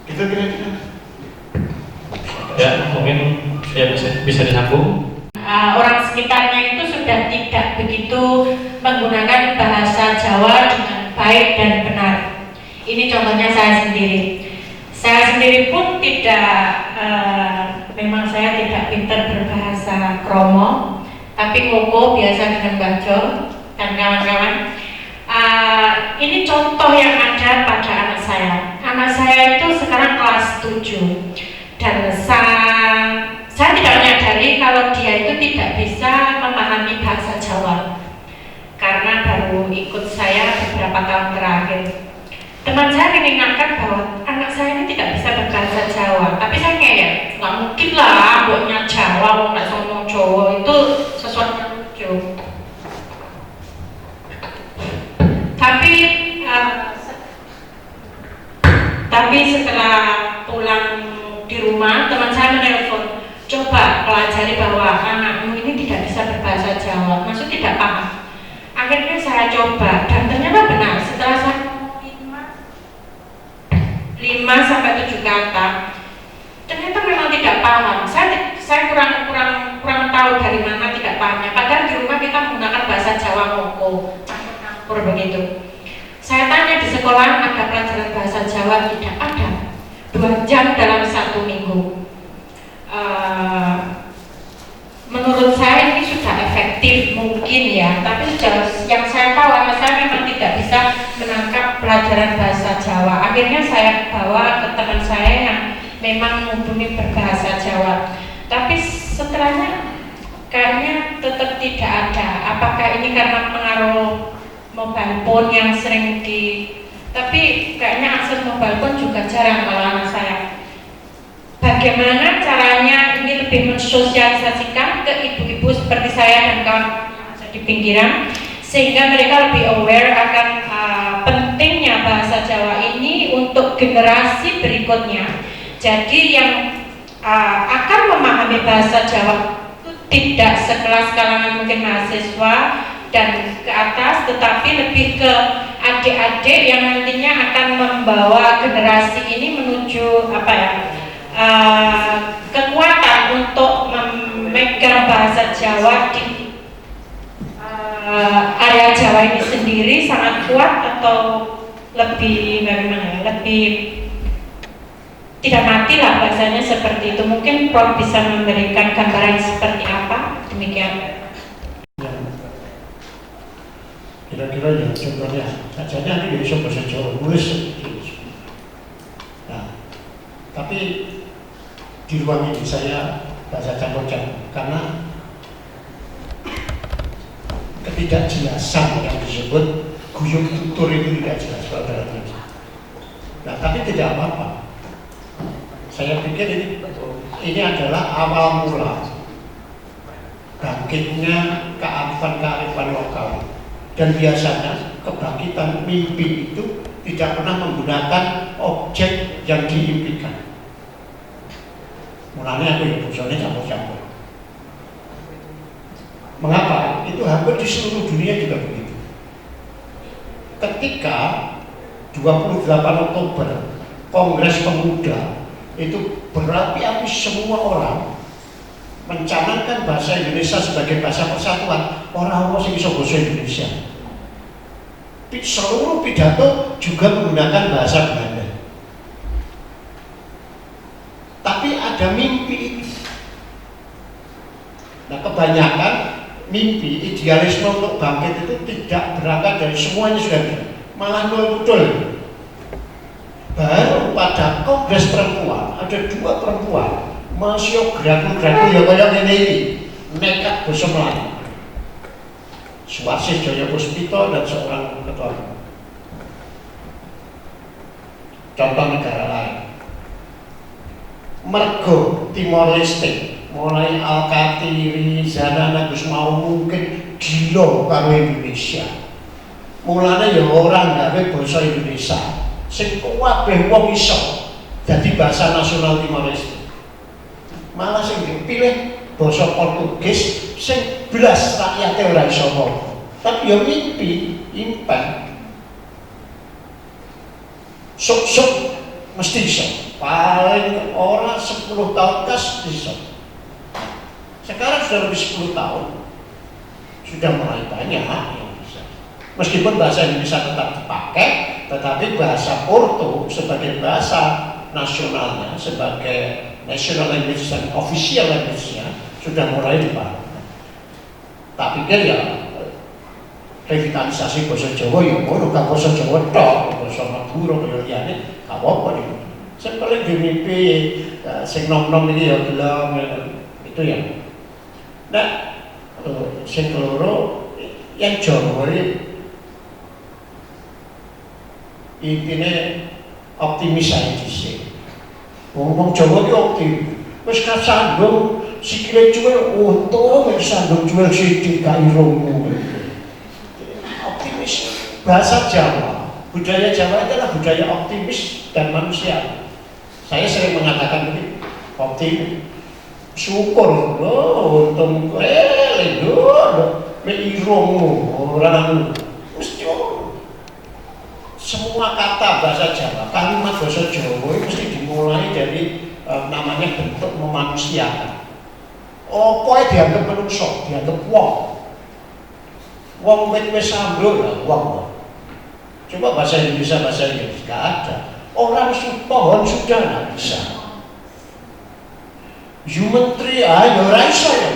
Gitu kira-kira. Ya, mungkin ya bisa disambung. Orang sekitarnya itu sudah tidak begitu menggunakan bahasa Jawa dengan baik dan benar. Ini contohnya saya sendiri. Saya sendiri pun tidak, memang saya tidak pintar berbahasa kromo, tapi koko biasa dengan bajo dan kawan-kawan. Ini contoh yang ada pada anak saya. Anak saya itu sekarang kelas 7 dan saya tidak menyadari kalau dia itu tidak bisa memahami bahasa Jawa karena baru ikut saya beberapa tahun terakhir. Teman saya mengingatkan bahwa anak saya ini tidak bisa berbahasa Jawa, tapi saya kayak nggak mungkin lah buatnya Jawa, nggak ngomong Jawa, itu sesuatu yang lucu. Tapi setelah pulang di rumah, teman saya menelpon, coba pelajari bahwa anakmu ini tidak bisa berbahasa Jawa, maksud tidak paham. Akhirnya saya coba dan ternyata benar. Setelah saya 5-7 kata, ternyata memang tidak paham. Saya kurang tahu dari mana tidak pahamnya. Padahal di rumah kita menggunakan bahasa Jawa moko, campur begitu. Saya tanya di sekolah ada pelajaran bahasa Jawa, tidak ada. 2 jam dalam 1 minggu. Menurut saya ini sudah efektif mungkin ya, tapi yang saya tahu anak saya memang tidak bisa menangkap pelajaran bahasa Jawa. Akhirnya saya bawa ke teman saya yang memang mumpuni berbahasa Jawa, tapi setelahnya kayaknya tetap tidak ada. Apakah ini karena pengaruh mobile phone yang sering tapi kayaknya akses mobile phone juga jarang kalau anak saya. Bagaimana caranya ini lebih mensosialisasikan ke ibu-ibu seperti saya dan kawan-kawan yang ada di pinggiran, sehingga mereka lebih aware akan pentingnya bahasa Jawa ini untuk generasi berikutnya. Jadi yang akan memahami bahasa Jawa itu tidak sekelas kalangan mungkin mahasiswa dan ke atas, tetapi lebih ke adik-adik yang nantinya akan membawa generasi ini menuju kekuatan untuk memegang bahasa Jawa di area Jawa ini sendiri sangat kuat, atau lebih bagaimana ya, lebih tidak mati lah bahasanya seperti itu. Mungkin Prof bisa memberikan gambaran seperti apa, demikian. Kira-kira ya contohnya saja nanti bisa bahasa Jawa nulis. Nah, tapi di ruang ini saya bahasa campur-campur karena ketidakjelasan yang disebut guyub tutur itu tidak jelas kalau dalam ini. Nah, tapi tidak apa-apa. Saya pikir ini adalah awal mula bangkitnya kearifan lokal. Dan biasanya kebangkitan mimpi itu tidak pernah menggunakan objek yang diimpikan. Mulanya aku ya bosannya campur-campur. Mengapa? Itu hampir di seluruh dunia juga begitu. Ketika 28 Oktober Kongres Pemuda itu berapi-api, semua orang mencanangkan bahasa Indonesia sebagai bahasa persatuan. Orang-orang yang bisa bahasa Indonesia. Seluruh pidato juga menggunakan bahasa Belanda. Tapi ada mimpi itu. Nah, kebanyakan mimpi, idealisme untuk bangkit itu tidak berangkat dari semuanya sudah bisa, malah nol betul. Baru pada Kongres Perempuan ada 2 perempuan masih geraku-geraku ya kayak ini nekat basa Melayu. Suwarsi Jaya Puspito dan seorang ketua. Contoh negara lain, mergo Timor Leste mulai Al-Kartiri, Zanana Gus mau mungkin gila karo Indonesia. Mulanya ya orang gawe basa Indonesia sing kabeh wong iso dadi bahasa nasional Timor Leste. Malah sing dipilih basa Portugis sing belas rakyatnya ora iso ngomong. Tapi ya mimpi, impen. Sok-sok mesti iso. Paling orang 10 tahun kas iso. Sekarang sudah lebih 10 tahun, sudah mulai banyak yang bisa. Meskipun bahasa Indonesia tetap dipakai, tetapi bahasa Porto sebagai bahasa nasionalnya, sebagai national language dan official language-nya sudah mulai dipakai. Tak pikir ya revitalisasi bahasa Jawa ya ngono, gak bahasa Jawa tok, bahasa Madura kaya liyane gak apa-apa nih. Sing paling dimimpi sing nom-nom iki ya gelem itu ya. Nah, sing keloro yang Jawa intine optimis aja sih. Wong Jawa iki optimis. Wis kasandung sikile cuwel untung wis sandung cuwel sithik gak irungmu. Optimis bahasa Jawa, budaya Jawa adalah budaya optimis dan manusia. Saya sering mengatakan begini, optimis. Syukur loh, untung lho, irungmu orang mesti semua kata bahasa Jawa, kalimat bahasa Jawa itu mesti dimulai dari namanya bentuk memanusiakan. Apa dianggap menungso, dianggap wong. Wong wis sambrol lah, wong. Coba bahasa Indonesia gak ada. Orang pohon sudah nggak bisa. Human tree ayo raiso ya.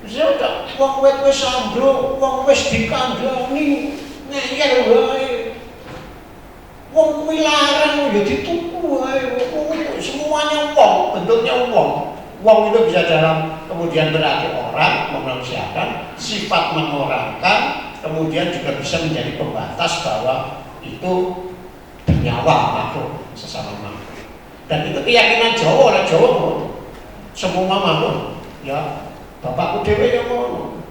Sudah, wong wis sambrol, wong wis dikandani. Ngeyel wae. Wong kuwi larang ya dituku wae. Semuanya wong, bentuknya wong. Wong itu bisa dalam kemudian berarti orang, memanusiakan, sifat mengorangkan, kemudian juga bisa menjadi pembatas bahwa itu bernyawa makhluk sesama makhluk. Dan itu keyakinan Jawa, orang Jawa ngono. Semua makhluk, ya bapakku dhewe ya ngono.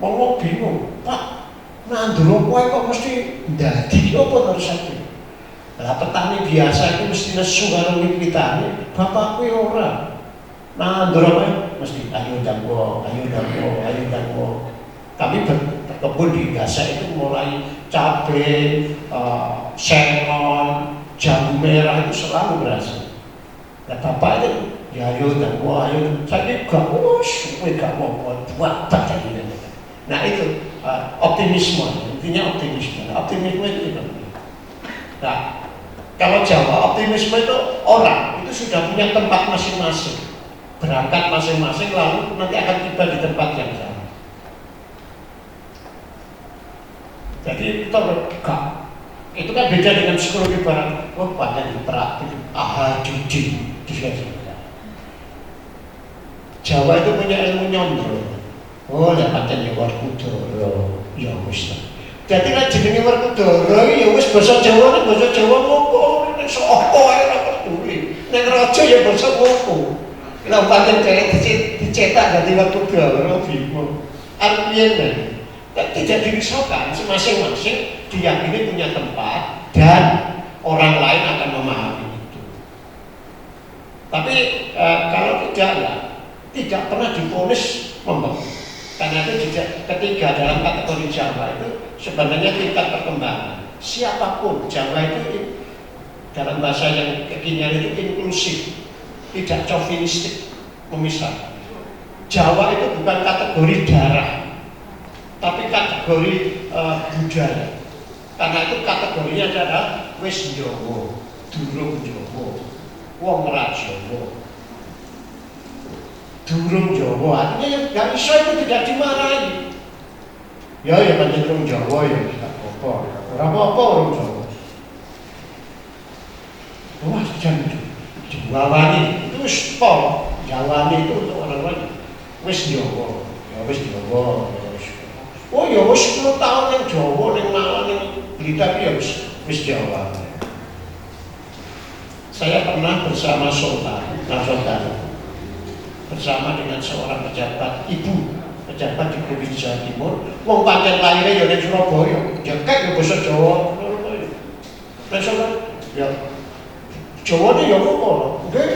Wong bingung, Pak. Nanduro kowe kok mesti ndadi apa terus aku? Lah petani biasa itu mesti nesu karo wit-witane, bapakku ya ora. Nanduro kowe mesti ayo danggo. Kami berkebun di Gaza itu mulai cabai, sengon, jagung merah itu selalu berhasil. Nah bapak itu ya ayo danggo, saya gak gak mau buat tadi. Nah itu optimisme, intinya optimisme. Optimisme itu nah, kalau Jawa optimisme itu orang itu sudah punya tempat masing-masing, berangkat masing-masing lalu nanti akan tiba di tempat yang sama. Jadi itu kan beda dengan psikologi barang. Oh banyak interaktif, judi. Jawa itu punya ilmu nyondro. Oh, ya pancen ya Werkudara, ya wis. Dadi nek jenenge Werkudara ya wis basa Jawa moko, nek sapa ae ora peduli. Nek raja ya basa moko. Lah pancen dicetak dadi Werkudara bingung. Artinya tidak dirisaukan, masing-masing diyakini punya tempat dan orang lain akan memahami itu. Tapi kalau tidak pernah divonis membangun. Karena itu juga ketiga dalam kategori Jawa itu sebenarnya tingkat perkembangan. Siapapun Jawa itu dalam bahasa yang kekinian itu inklusif, tidak chauvinistik, memisahkan. Jawa itu bukan kategori darah, tapi kategori budaya. Karena itu kategorinya adalah wis Jawa, durung Jawa, wong ra Jawa. Durung Jawa, artinya yang gak iso itu tidak dimarahi. Ya pancen durung Jawa ya gak apa-apa. Ora apa-apa orang Jawa. Wah, jangan Jawani itu wis po. Jawani itu untuk orang lain. Wis Jawa. Ya wis Jawa. Oh ya wis 10 tahun yang Jawa ning Malang ning Blitar ya wis Jawa. Saya pernah bersama Sultan bersama dengan seorang pejabat pejabat di Provinsi Jawa Timur. Wong pancen laire ya ning Surabaya. Ya kek ya basa Jawa. Nek ya Jawa ya kok. Nggih,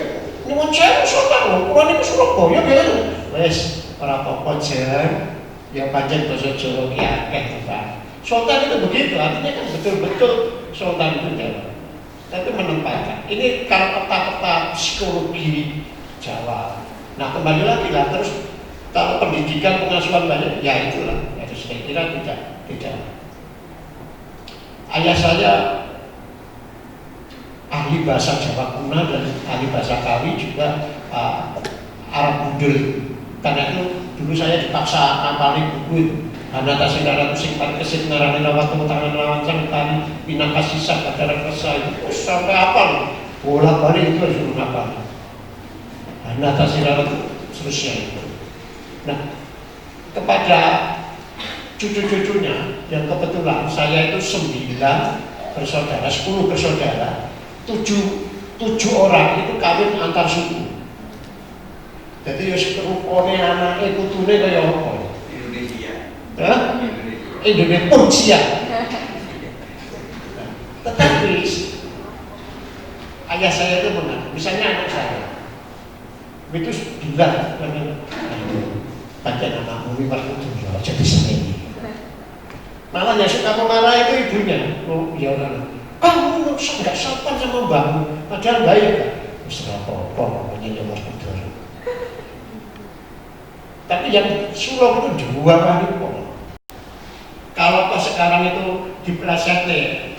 nyuwun sewu Sultan. Kulo niku Surabaya nggih. Wis ora apa-apa jen. Ya pancen basa Jawa ki akeh, Pak. Sultan itu begitu, artinya kan betul-betul Sultan itu Jawa. tapi menempatkan. Ini kalau peta-peta psikologi Jawa. Nah kembali lagi lah, terus kalau pendidikan pengasuhan banyak, ya itulah. Jadi saya kira tidak. Ayah saya ahli bahasa Jawa kuno dan ahli bahasa Kawi juga Arab Budul. Karena itu dulu saya dipaksa ngapalin buku itu. Hanata Singara Kusing Parkesit Narani Rawat Mutangan Lawan Tani Pinaka Sisa Kadara Kesa itu sampai apa bola balik itu harus ngapal. Hanata Singara itu seterusnya itu. Nah kepada cucu-cucunya yang kebetulan saya itu 9 bersaudara, 10 bersaudara, 7 orang itu kawin antar suku. Jadi ya rupane anake putune kaya apa? Indonesia pun siap. Tetapi ayah saya itu benar, misalnya anak saya itu bilang baca nama Mumi Markudu jadi sendiri. Malah yang suka memarah itu ibunya. Oh ya orang, kamu nggak sopan sama mbakmu, padahal baik kan? Serah apa namanya Markudu. Tapi yang sulung itu 2 kali kok. Kalau toh sekarang itu diplesetne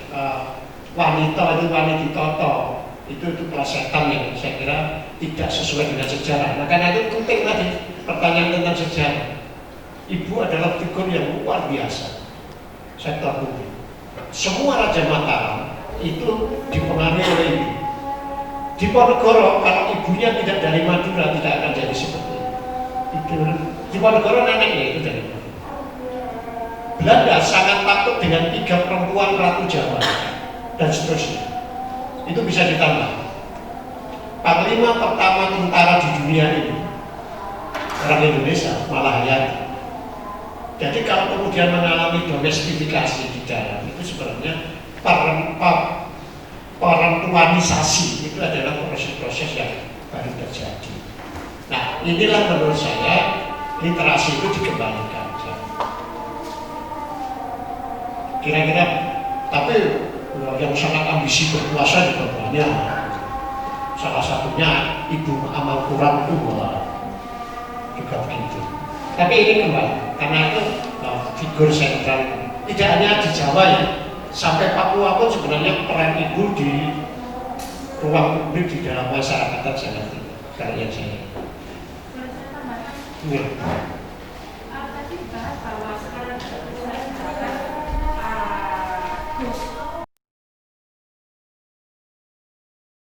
wanita itu wanita toto itu plesetan yang saya kira tidak sesuai dengan sejarah. Nah karena itu penting tadi pertanyaan tentang sejarah. Ibu adalah figur yang luar biasa sektor publik. Semua Raja Mataram itu dipengaruhi oleh ibu. Di Ponegoro kalau ibunya tidak dari Madura tidak akan jadi seperti itu. Di Ponegoro neneknya itu dari Madura. Belanda sangat takut dengan 3 perempuan Ratu Jawa dan seterusnya. Itu bisa ditambah. Panglima pertama tentara di dunia ini orang Indonesia, Malahayati. Jadi kalau kemudian mengalami domestifikasi di dalam itu sebenarnya perempuanisasi itu adalah proses-proses yang baru terjadi. Nah inilah menurut saya literasi itu dikembalikan. Kira-kira, tapi yang sangat ambisi berkuasa juga banyak. Salah satunya Ibu Amal Quran itu juga begitu. Tapi ini kembali, karena itu figur sentral. Tidak hanya di Jawa ya, sampai Papua pun sebenarnya peran ibu di ruang publik di dalam masyarakat sangat tinggi. Kalian saya. Tadi bahas bahwa sekarang saya